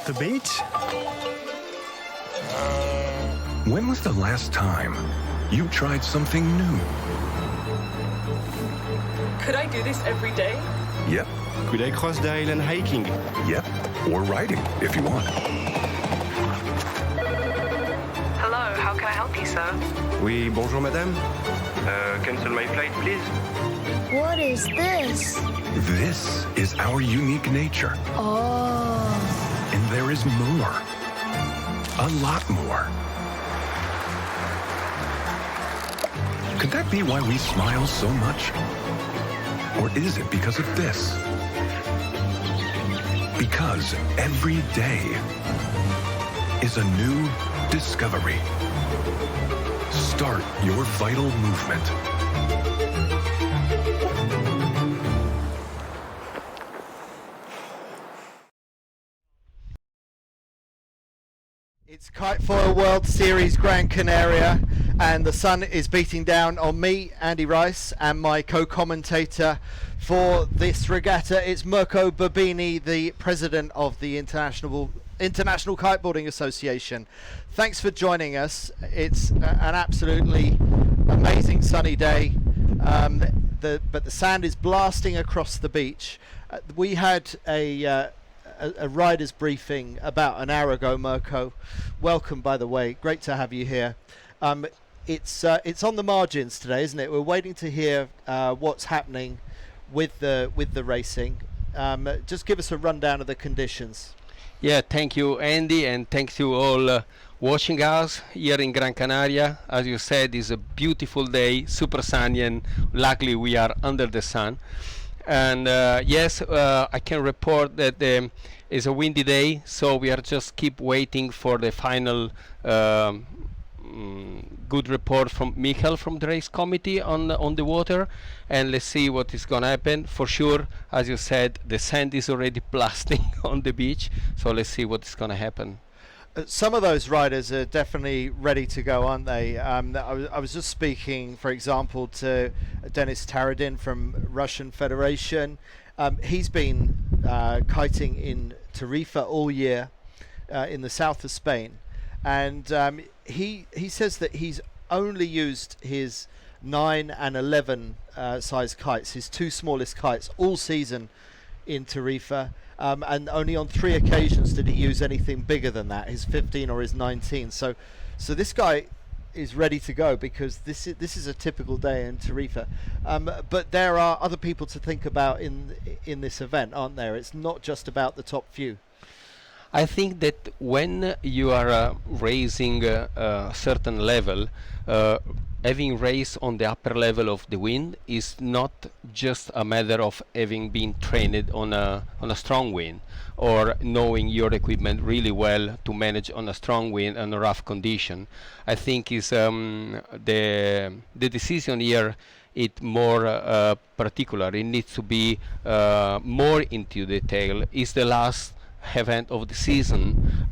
The beach? When was the last time you tried something new? Could I do this every day? Yep, Could I cross the island hiking? yep. Or riding, if you want. Hello, how can I help you, sir? Oui, bonjour madame. Cancel my flight, please. What is this? This is our unique nature. Oh. And there is more. A lot more. Could that be why we smile so much? Or is it because of this? Because every day is a new discovery. Start your vital movement. It's KiteFoil World Series Gran Canaria, and the sun is beating down on me, Andy Rice, and my co-commentator for this regatta. It's Mirko Babini, the president of the International Kiteboarding Association. Thanks for joining us. It's an absolutely amazing sunny day, but the sand is blasting across the beach. We had a rider's briefing about an hour ago, Mirko. Welcome, by the way. Great to have you here. It's on the margins today, isn't it? We're waiting to hear what's happening with the racing. Just give us a rundown of the conditions. Yeah, thank you, Andy, and thanks to all watching us here in Gran Canaria. As you said, it's a beautiful day, super sunny, and luckily we are under the sun. And yes, I can report that it's a windy day, so we are just keep waiting for the final good report from Michael from the race committee on the water, and let's see what is gonna happen. For sure, as you said, the sand is already blasting on the beach, so let's see what is gonna happen. Some of those riders are definitely ready to go, aren't they? I was just speaking, for example, to Denis Taradin from Russian Federation. He's been kiting in Tarifa all year in the south of Spain, and he says that he's only used his 9 and 11 size kites, his two smallest kites, all season in Tarifa. And only on 3 occasions did he use anything bigger than that, his 15 or his 19. So this guy is ready to go, because this is a typical day in Tarifa. But there are other people to think about in this event, aren't there? It's not just about the top few. I think that when you are racing a certain level, having race on the upper level of the wind is not just a matter of having been trained on a strong wind or knowing your equipment really well to manage on a strong wind and a rough condition. I think is the decision here it more particular. It needs to be more into detail. Is the last event of the season.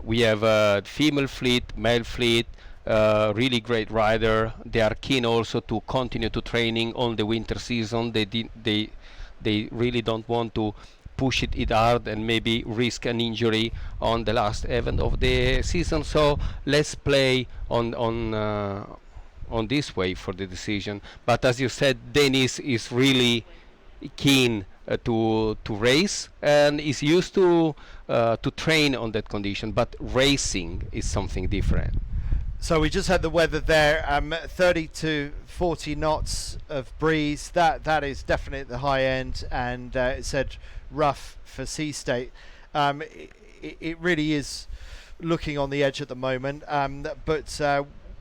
We have a female fleet, male fleet, really great rider. They are keen also to continue to training on the winter season. They really don't want to push it hard and maybe risk an injury on the last event of the season. So let's play on this way for the decision. But as you said, Denis is really keen to race and is used to train on that condition, but racing is something different. So we just had the weather there, 30 to 40 knots of breeze. That is definitely at the high end, and it said rough for sea state. It really is looking on the edge at the moment, but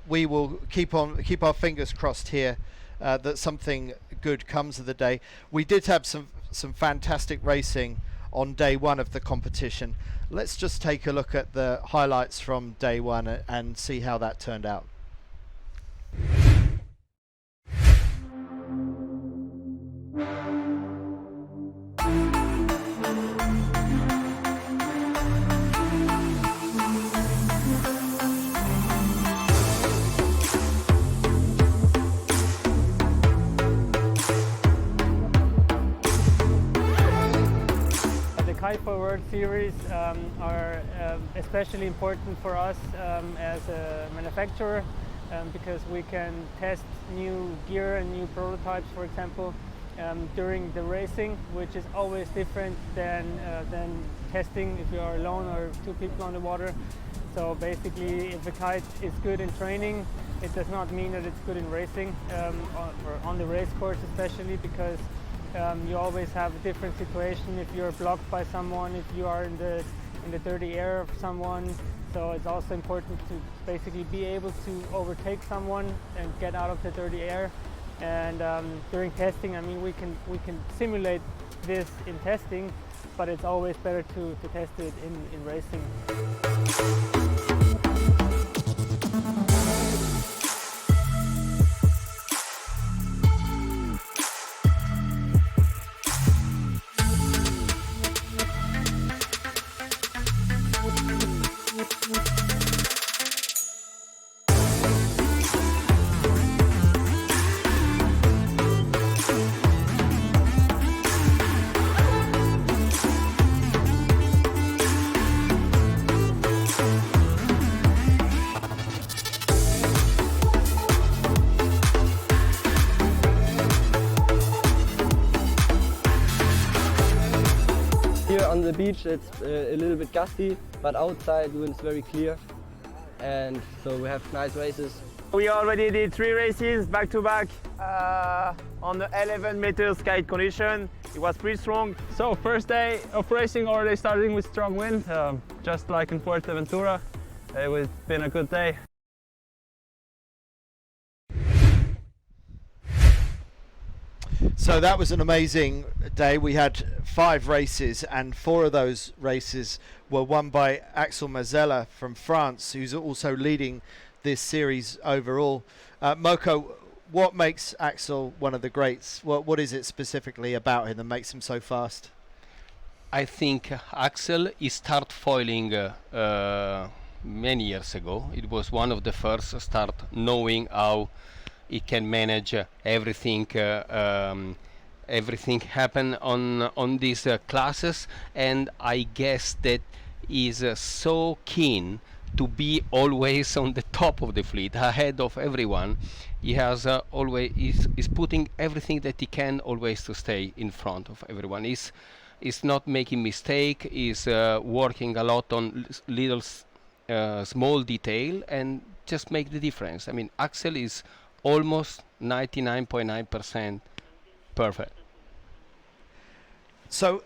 we will keep our fingers crossed here that something good comes of the day. We did have some fantastic racing on day one of the competition. Let's just take a look at the highlights from day one and see how that turned out. KiteFoil World Series are especially important for us as a manufacturer because we can test new gear and new prototypes, for example, during the racing, which is always different than testing if you are alone or two people on the water. So basically, if a kite is good in training, it does not mean that it's good in racing, or on the race course especially, because you always have a different situation if you're blocked by someone, if you are in the dirty air of someone. So it's also important to basically be able to overtake someone and get out of the dirty air. And during testing, I mean, we can simulate this in testing, but it's always better to test it in racing. Here on the beach it's a little bit gusty, but outside the wind is very clear, and so we have nice races. We already did 3 races back to back on the 11 meters kite condition. It was pretty strong. So first day of racing already starting with strong wind, just like in Fuerteventura. It's been a good day. So that was an amazing day. We had 5 races, and 4 of those races were won by Axel Mazzella from France, who's also leading this series overall. Moko, what makes Axel one of the greats? What is it specifically about him that makes him so fast? I think Axel he started foiling many years ago. It was one of the first start knowing how he can manage everything happen on these classes, and I guess that he's so keen to be always on the top of the fleet, ahead of everyone. He has always is putting everything that he can always to stay in front of everyone. He's not making mistake. He's working a lot on little small detail and just make the difference. I mean, Axel is almost 99.9% perfect. So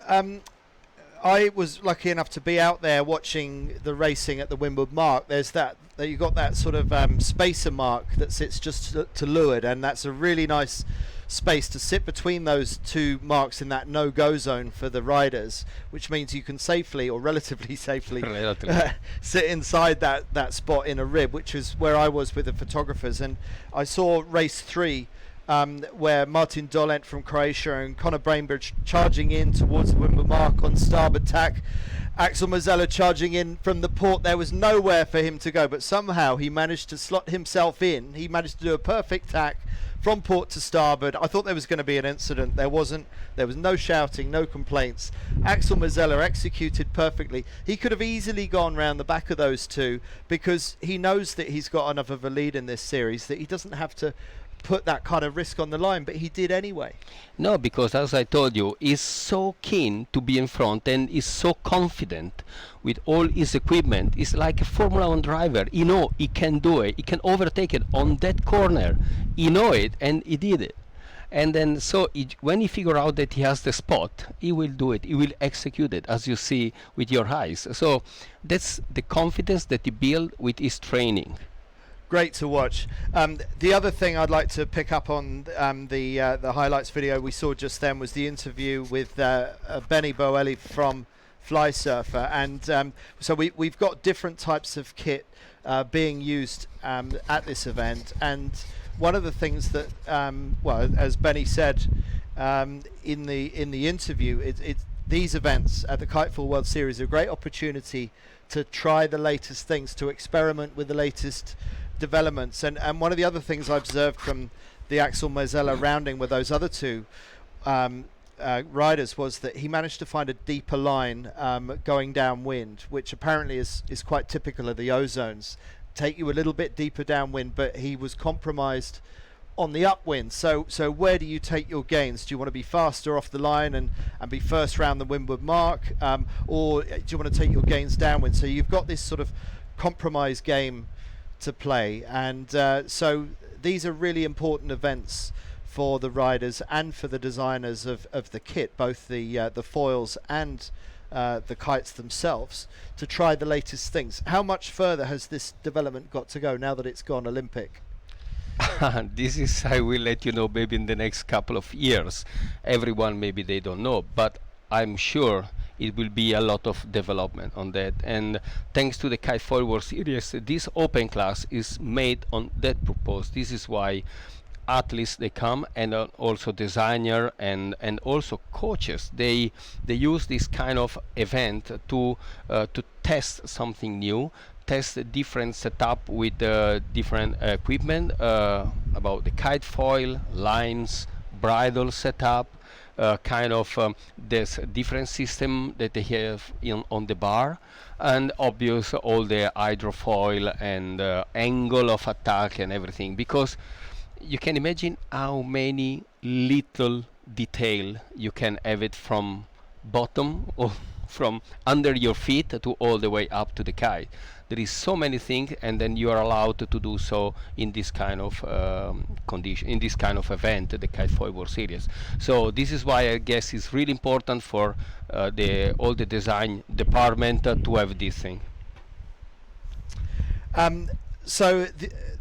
I was lucky enough to be out there watching the racing at the Windward Mark. There's that you got that sort of spacer mark that sits just to leeward, and that's a really nice space to sit between those 2 marks in that no-go zone for the riders, which means you can safely, or relatively safely, sit inside that spot in a rib, which is where I was with the photographers. And I saw race 3 where Martin Dolent from Croatia and Conor Bainbridge charging in towards the Windward Mark on starboard tack. Axel Mazzella charging in from the port. There was nowhere for him to go, but somehow he managed to slot himself in. He managed to do a perfect tack from port to starboard. I thought there was going to be an incident. There wasn't. There was no shouting, no complaints. Axel Mazzella executed perfectly. He could have easily gone round the back of those 2 because he knows that he's got enough of a lead in this series that he doesn't have to put that kind of risk on the line, but he did anyway. No, because as I told you, he's so keen to be in front and is so confident with all his equipment. He's like a Formula 1 driver. He know he can do it. He can overtake it on that corner. He know it, and he did it. And then so when he figure out that he has the spot, he will do it. He will execute it, as you see with your eyes. So that's the confidence that he built with his training. Great to watch. The other thing I'd like to pick up on the highlights video we saw just then was the interview with Benny Boeli from Fly Surfer, and so we've got different types of kit being used at this event, and one of the things that well, as Benny said in the interview, these events at the KiteFoil World Series are a great opportunity to try the latest things, to experiment with the latest developments, and one of the other things I observed from the Axel Mazzella rounding with those other 2 riders was that he managed to find a deeper line going downwind, which apparently is quite typical of the ozones. Take you a little bit deeper downwind, but he was compromised on the upwind. So where do you take your gains? Do you want to be faster off the line and be first round the windward mark, or do you want to take your gains downwind? So you've got this sort of compromise game to play, and so these are really important events for the riders and for the designers of the kit, both the foils and the kites themselves, to try the latest things. How much further has this development got to go now that it's gone Olympic? This is, I will let you know maybe in the next couple of years. Everyone maybe they don't know, but I'm sure it will be a lot of development on that. And thanks to the KiteFoil World Series, this open class is made on that purpose. This is why athletes they come, and also designer and also coaches. They use this kind of event to test something new, test a different setup with different equipment about the KiteFoil lines, bridle setup, there's a different system that they have on the bar, and obvious all the hydrofoil and angle of attack and everything, because you can imagine how many little detail you can have it from bottom or from under your feet to all the way up to the kite. There is so many things, and then you are allowed to do so in this kind of condition, in this kind of event, the KiteFoil World Series. So this is why I guess it's really important for all the design department to have this thing. So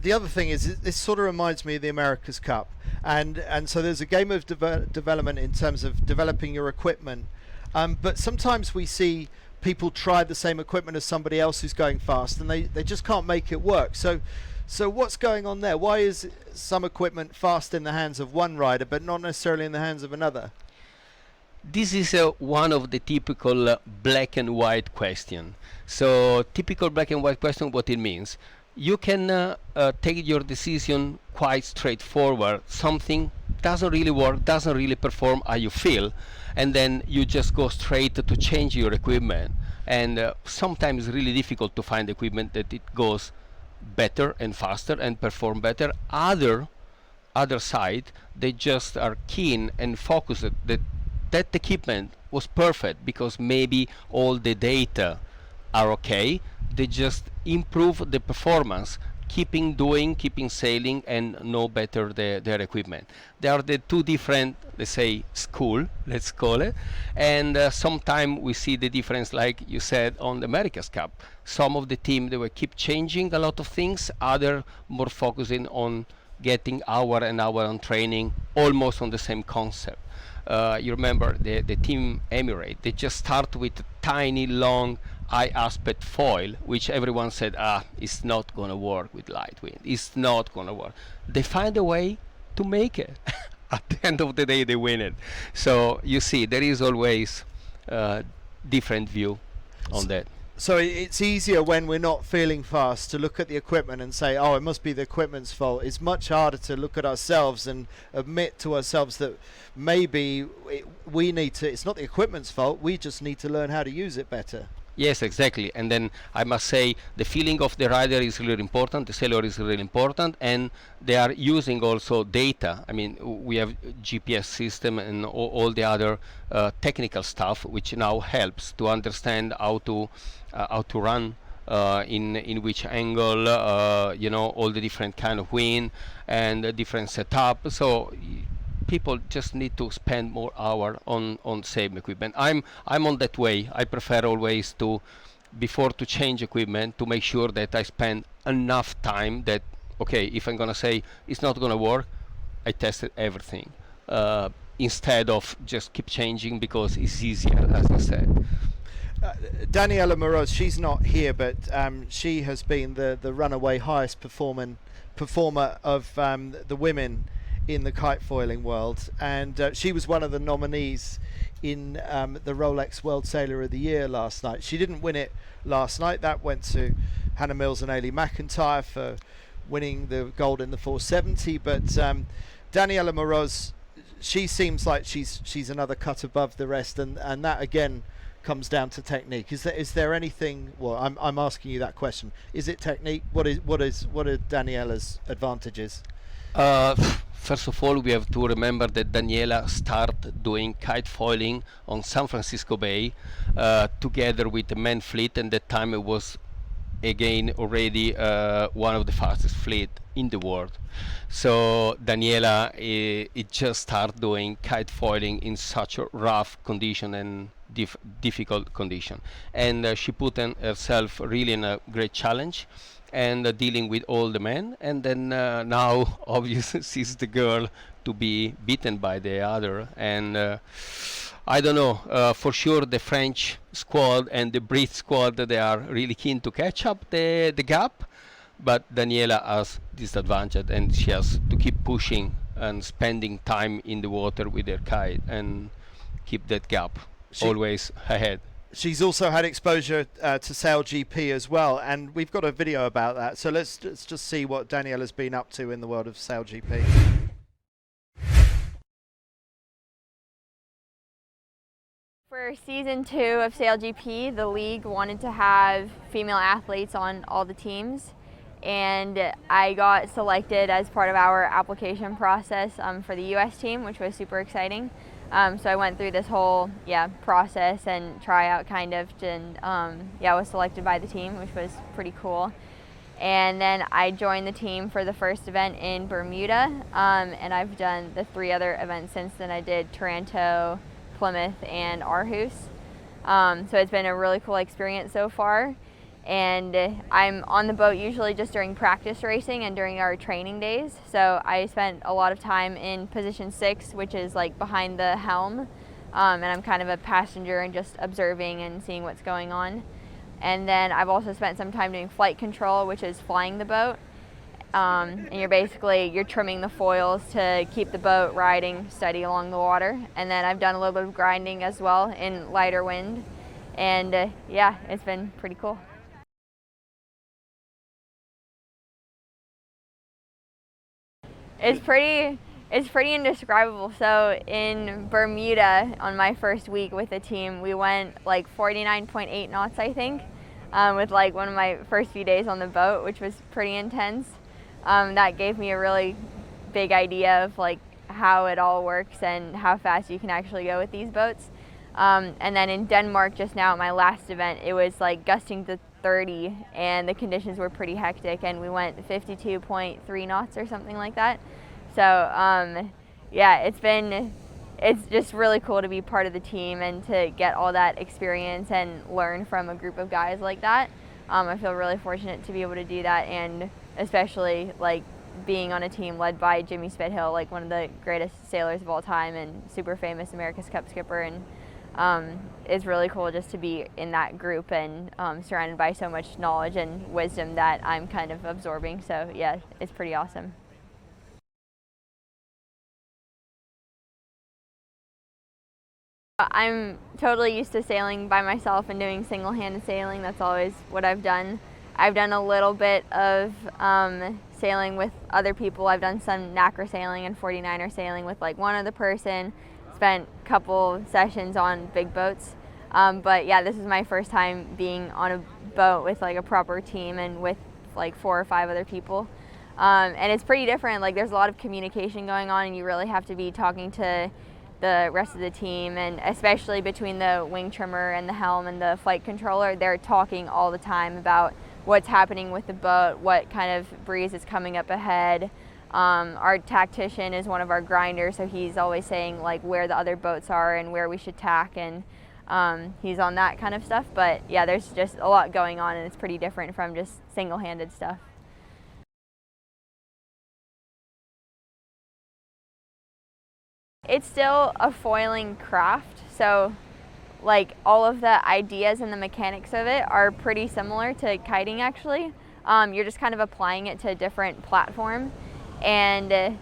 the other thing is, this sort of reminds me of the America's Cup, and so there's a game of development in terms of developing your equipment, but sometimes we see people try the same equipment as somebody else who's going fast, and they just can't make it work. So what's going on there? Why is some equipment fast in the hands of one rider but not necessarily in the hands of another? This is one of the typical black and white question. So typical black and white question, what it means. You can take your decision quite straightforward. Something doesn't really work, doesn't really perform how you feel, and then you just go straight to change your equipment. And sometimes it's really difficult to find equipment that it goes better and faster and perform better. Other side, they just are keen and focused that equipment was perfect because maybe all the data are okay. They just improve the performance, keeping sailing, and know better their equipment. They are the two different, let's say, school, let's call it. And sometimes we see the difference, like you said, on the America's Cup. Some of the team, they will keep changing a lot of things. Other more focusing on getting hour and hour on training, almost on the same concept. You remember the team Emirate, they just start with a tiny, long, high aspect foil, which everyone said, it's not going to work with light wind. It's not going to work. They find a way to make it. At the end of the day, they win it. So you see, there is always different view on that. So it's easier when we're not feeling fast to look at the equipment and say, it must be the equipment's fault. It's much harder to look at ourselves and admit to ourselves that maybe it's not the equipment's fault, we just need to learn how to use it better. Yes, exactly. And then I must say the feeling of the rider is really important, the sailor is really important, and they are using also data. I mean, we have GPS system and all the other technical stuff, which now helps to understand how to run in which angle, all the different kind of wind and the different setup. So people just need to spend more hour on same equipment. I'm on that way. I prefer always before to change equipment, to make sure that I spend enough time that, okay, if I'm gonna say it's not gonna work, I tested everything, instead of just keep changing because it's easier, as I said. Daniela Moroz, she's not here, but she has been the runaway highest performer of the women in the kite foiling world, and she was one of the nominees in the Rolex World Sailor of the Year last night. She didn't win it last night. That went to Hannah Mills and Ailey McIntyre for winning the gold in the 470, but Daniela Moroz, she seems like she's another cut above the rest, and that again comes down to technique. Is there anything? Well, I'm asking you that question. Is it technique? What are Daniela's advantages? First of all, we have to remember that Daniela started doing kite foiling on San Francisco Bay together with the main fleet, and that time it was again already one of the fastest fleet in the world. So Daniela it just started doing kite foiling in such a rough condition and difficult condition, and she put herself really in a great challenge, and dealing with all the men, and then now obviously she's the girl to be beaten by the other, and I don't know, for sure the French squad and the Brit squad, they are really keen to catch up the gap, but Daniela has this advantage, and she has to keep pushing and spending time in the water with her kite and keep that gap always ahead. She's also had exposure to Sail GP as well, and we've got a video about that. So let's just see what Daniela's been up to in the world of Sail GP. For season 2 of Sail GP, the league wanted to have female athletes on all the teams, and I got selected as part of our application process for the US team, which was super exciting. So I went through this whole process and tryout kind of, and was selected by the team, which was pretty cool. And then I joined the team for the first event in Bermuda, and I've done the 3 other events since then. I did Taranto, Plymouth, and Aarhus. So it's been a really cool experience so far. And I'm on the boat usually just during practice racing and during our training days. So I spent a lot of time in position 6, which is like behind the helm. And I'm kind of a passenger and just observing and seeing what's going on. And then I've also spent some time doing flight control, which is flying the boat. And you're trimming the foils to keep the boat riding steady along the water. And then I've done a little bit of grinding as well in lighter wind. And it's been pretty cool. It's pretty indescribable. So in Bermuda, on my first week with the team, we went like 49.8 knots, I think, with like one of my first few days on the boat, which was pretty intense. That gave me a really big idea of like how it all works and how fast you can actually go with these boats. And then in Denmark, just now at my last event, it was like gusting to 30, and the conditions were pretty hectic, and we went 52.3 knots or something like that. So it's just really cool to be part of the team and to get all that experience and learn from a group of guys like that. I feel really fortunate to be able to do that, and especially like being on a team led by Jimmy Spithill, like one of the greatest sailors of all time and super famous America's Cup skipper, and it's really cool just to be in that group and surrounded by so much knowledge and wisdom that I'm kind of absorbing. So yeah, it's pretty awesome. I'm totally used to sailing by myself and doing single-handed sailing. That's always what I've done. I've done a little bit of sailing with other people. I've done some NACRA sailing and 49er sailing with like one other person. Spent a couple sessions on big boats. But yeah, this is my first time being on a boat with like a proper team and with like 4 or 5 other people. And it's pretty different. Like there's a lot of communication going on, and you really have to be talking to the rest of the team, and especially between the wing trimmer and the helm and the flight controller, they're talking all the time about what's happening with the boat, what kind of breeze is coming up ahead. Our tactician is one of our grinders, so he's always saying like where the other boats are and where we should tack, and he's on that kind of stuff. But yeah, there's just a lot going on, and it's pretty different from just single-handed stuff. It's still a foiling craft, so like all of the ideas and the mechanics of it are pretty similar to kiting actually. You're just kind of applying it to a different platform, and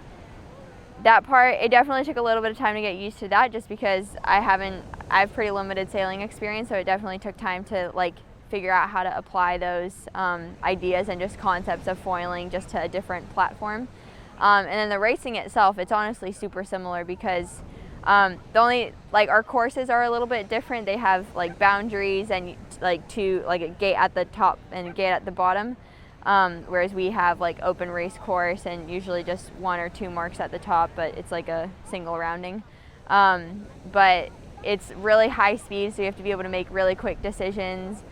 that part, it definitely took a little bit of time to get used to that, just because I have pretty limited sailing experience, so it definitely took time to like figure out how to apply those ideas and just concepts of foiling just to a different platform. And then the racing itself, it's honestly super similar because the only, like, our courses are a little bit different. They have like boundaries and like a gate at the top and a gate at the bottom. Whereas we have like open race course and usually just 1 or 2 marks at the top, but it's like a single rounding. But it's really high speed, so you have to be able to make really quick decisions,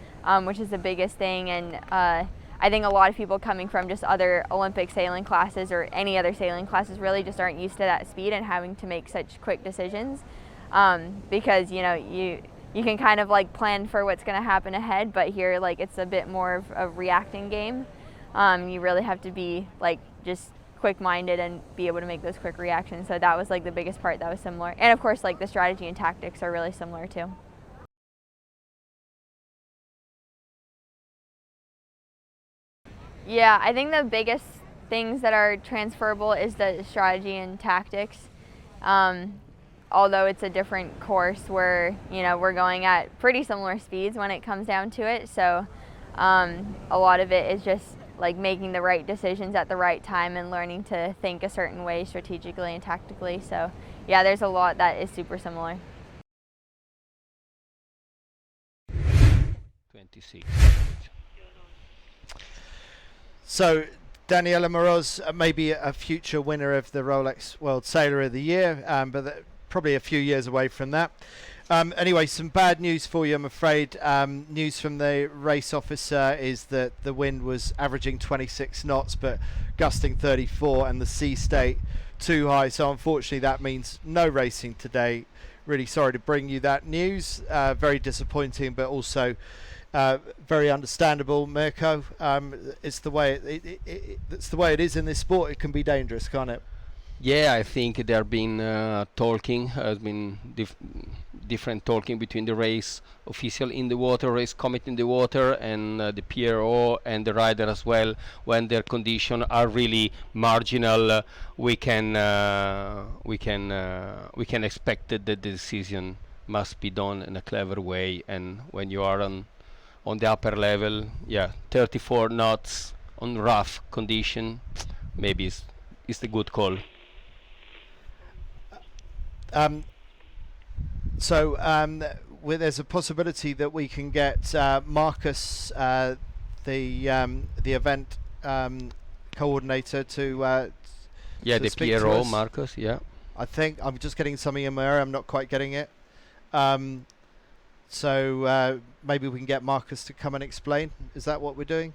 which is the biggest thing. And I think a lot of people coming from just other Olympic sailing classes or any other sailing classes really just aren't used to that speed and having to make such quick decisions, because you can kind of like plan for what's going to happen ahead, but here like it's a bit more of a reacting game. You really have to be like just quick-minded and be able to make those quick reactions. So that was like the biggest part that was similar. And of course, like the strategy and tactics are really similar too. Yeah, I think the biggest things that are transferable is the strategy and tactics. Although it's a different course where, we're going at pretty similar speeds when it comes down to it. So a lot of it is just like making the right decisions at the right time and learning to think a certain way strategically and tactically. So yeah, there's a lot that is super similar. 26. So Daniela Moroz, maybe a future winner of the Rolex World Sailor of the Year, but probably a few years away from that. Anyway, some bad news for you, I'm afraid. News from the race officer is that the wind was averaging 26 knots, but gusting 34, and the sea state too high. So unfortunately, that means no racing today. Really sorry to bring you that news. Very disappointing, but also very understandable. Mirko, it's the way it's the way it is in this sport. It can be dangerous, can't it? Yeah, I think there have been talking, has been different talking between the race official in the water, race committee in the water, and the PRO and the rider as well. When their conditions are really marginal, we can expect that the decision must be done in a clever way. And when you are on the upper level, 34 knots on rough condition, maybe it's the good call. There's a possibility that we can get Marcus, the event coordinator, to the speak PRO, to us. Marcus. Yeah, I think I'm just getting something in my area. I'm not quite getting it. So maybe we can get Marcus to come and explain. Is that what we're doing?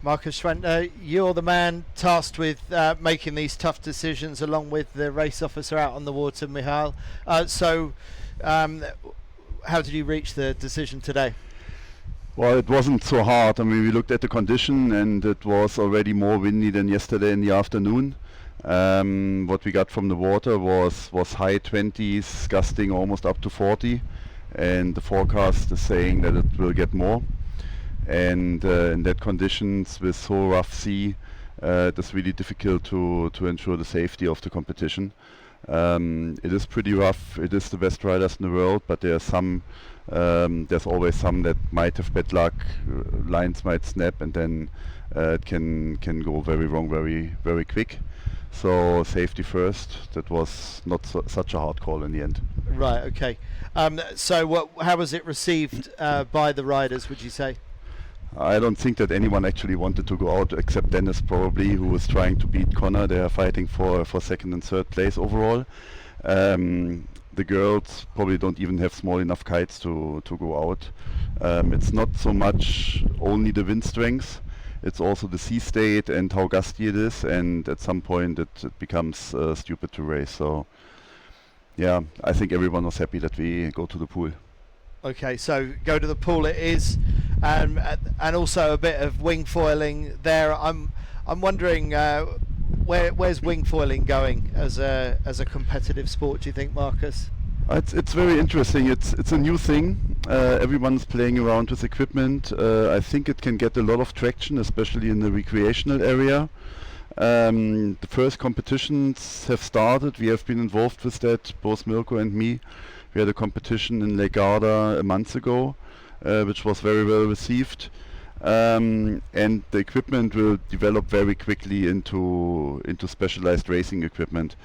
Marcus Schwentner, you're the man tasked with making these tough decisions along with the race officer out on the water, Michal. So how did you reach the decision today? Well, it wasn't so hard. I mean, we looked at the condition and it was already more windy than yesterday in the afternoon. What we got from the water was high 20s, gusting almost up to 40, and the forecast is saying that it will get more. And in that conditions with so rough sea, it is really difficult to ensure the safety of the competition. It is pretty rough. It is the best riders in the world, but there are some. There's always some that might have bad luck. Lines might snap, and then it can go very wrong very quick. So safety first. That was not such a hard call in the end. Right. Okay. So how was it received by the riders, would you say? I don't think that anyone actually wanted to go out except Dennis probably, who was trying to beat Connor. They are fighting for second and third place overall. The girls probably don't even have small enough kites to go out. It's not so much only the wind strength. It's also the sea state and how gusty it is, and at some point it becomes stupid to race. So yeah, I think everyone was happy that we go to the pool. Okay, so go to the pool it is, and also a bit of wing foiling there. I'm wondering where's wing foiling going as a competitive sport? Do you think, Marcus? It's very interesting. It's a new thing. Everyone's playing around with equipment. I think it can get a lot of traction, especially in the recreational area. The first competitions have started. We have been involved with that, both Mirko and me. We had a competition in Lake Garda a month ago, which was very well received. And the equipment will develop very quickly into specialized racing equipment.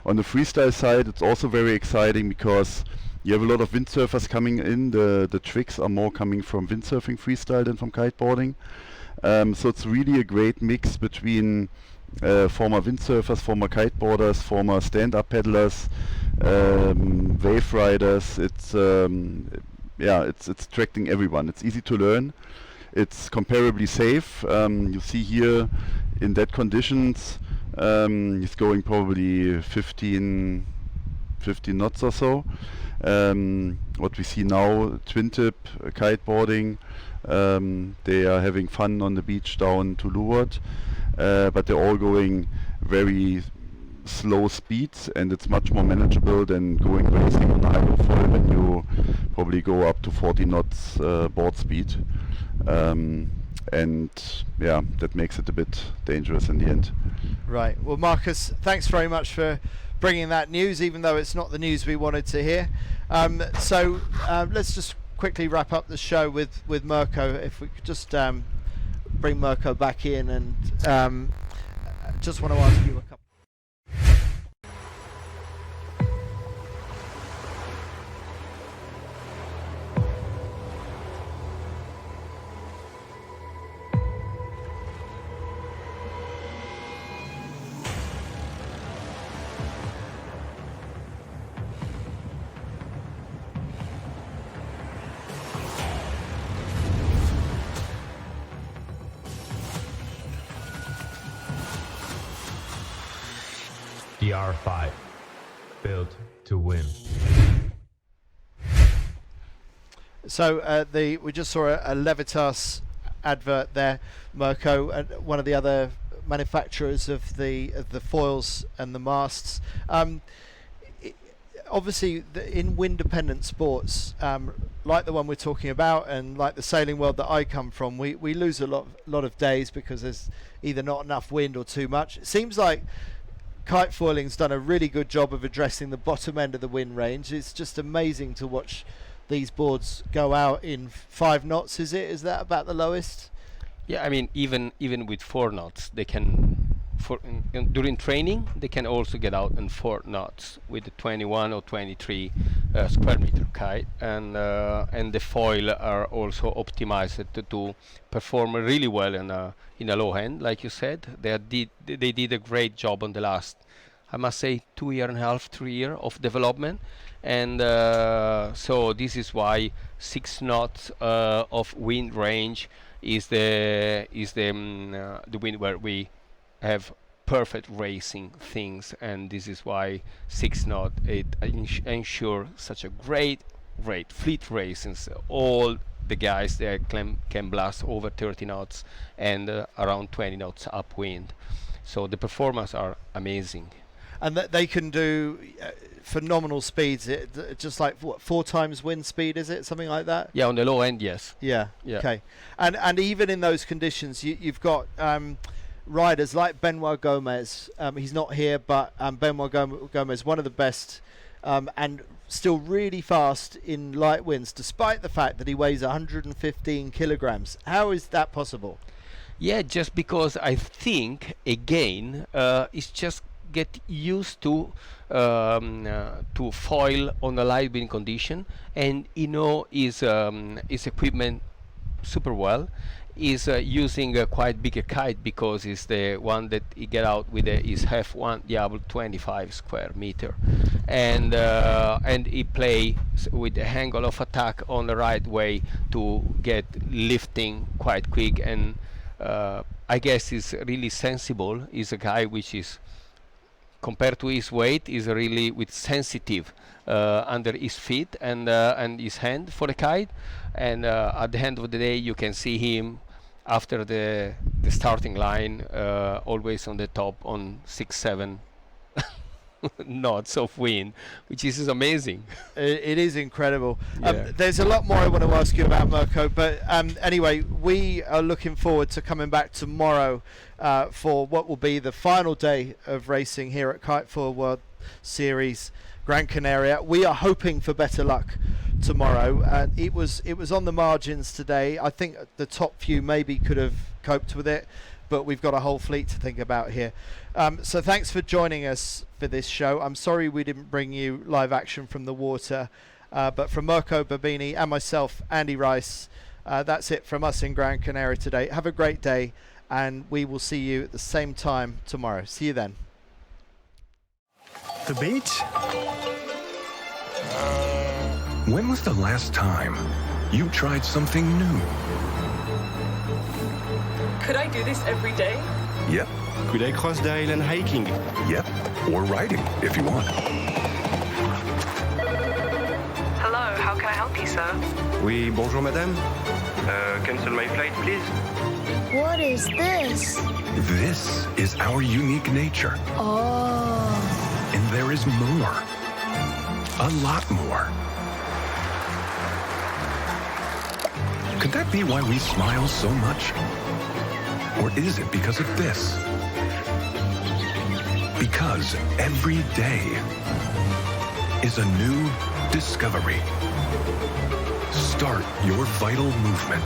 On the freestyle side, it's also very exciting because you have a lot of windsurfers coming in. The tricks are more coming from windsurfing freestyle than from kiteboarding. So it's really a great mix between former windsurfers, former kiteboarders, former stand-up paddlers, wave riders. It's attracting everyone. It's easy to learn. It's comparably safe. You see here in that conditions, it's going probably 15 knots or so. What we see now, twin tip kiteboarding. They are having fun on the beach down to Leeward, but they're all going very slow speeds, and it's much more manageable than going racing on the hydrofoil when you probably go up to 40 knots board speed. And yeah, that makes it a bit dangerous in the end. Right. Well, Marcus, thanks very much for bringing that news, even though it's not the news we wanted to hear. So let's just quickly wrap up the show with Mirko. If we could just bring Mirko back in, and just want to ask you a couple. The R5, built to win. So we just saw a Levitas advert there, Mirko, one of the other manufacturers of the foils and the masts. Obviously, in wind-dependent sports, like the one we're talking about, and like the sailing world that I come from, we lose a lot of days because there's either not enough wind or too much. It seems like KiteFoiling's done a really good job of addressing the bottom end of the wind range. It's just amazing to watch these boards go out in 5 knots. Is that about the lowest? Yeah, I mean, even with 4 knots, they can, during training, they can also get out in 4 knots with the 21 or 23 square meter kite, and the foil are also optimized to perform really well in a low end, like you said. They did a great job on the last, I must say, 2.5, 3 years of development, and so this is why 6 knots of wind range is the wind where we have perfect racing things, and this is why 6 knot it ensure such a great fleet racings. All the guys there can blast over 30 knots and around 20 knots upwind, so the performance are amazing. And that they can do phenomenal speeds, just like what, 4 times wind speed, is it something like that? Yeah, on the low end, yes. Yeah. Okay. And even in those conditions, you've got riders like Benoit Gomez. He's not here, but Benoit Gomez, one of the best, and still really fast in light winds, despite the fact that he weighs 115 kilograms. How is that possible? Yeah, just because I think again it's just get used to foil on a light wind condition, and his equipment super well. Is using a quite bigger kite because it's the one that he get out with is half one Diablo 25 square meter, and he play with the angle of attack on the right way to get lifting quite quick, and I guess is really sensible. Is a guy which is, compared to his weight, is really with sensitive under his feet and his hand for the kite. And at the end of the day, you can see him after the starting line, always on the top on 6-7 knots of wind, which is amazing. It is incredible. Yeah. There's a lot more I want to ask you about, Mirko, but anyway, we are looking forward to coming back tomorrow for what will be the final day of racing here at KiteFoil World Series Gran Canaria. We are hoping for better luck tomorrow. It was on the margins today. I think the top few maybe could have coped with it, but we've got a whole fleet to think about here. So thanks for joining us for this show. I'm sorry we didn't bring you live action from the water, but from Mirko Babini and myself, Andy Rice, that's it from us in Gran Canaria today. Have a great day, and we will see you at the same time tomorrow. See you then. The beach? When was the last time you tried something new? Could I do this every day? Yep. Could I cross the island hiking? Yep. Or riding, if you want. Hello, how can I help you, sir? Oui, bonjour madame. Cancel my flight, please. What is this? This is our unique nature. Oh. And there is more. A lot more. Could that be why we smile so much? Or is it because of this? Because every day is a new discovery. Start your vital movement.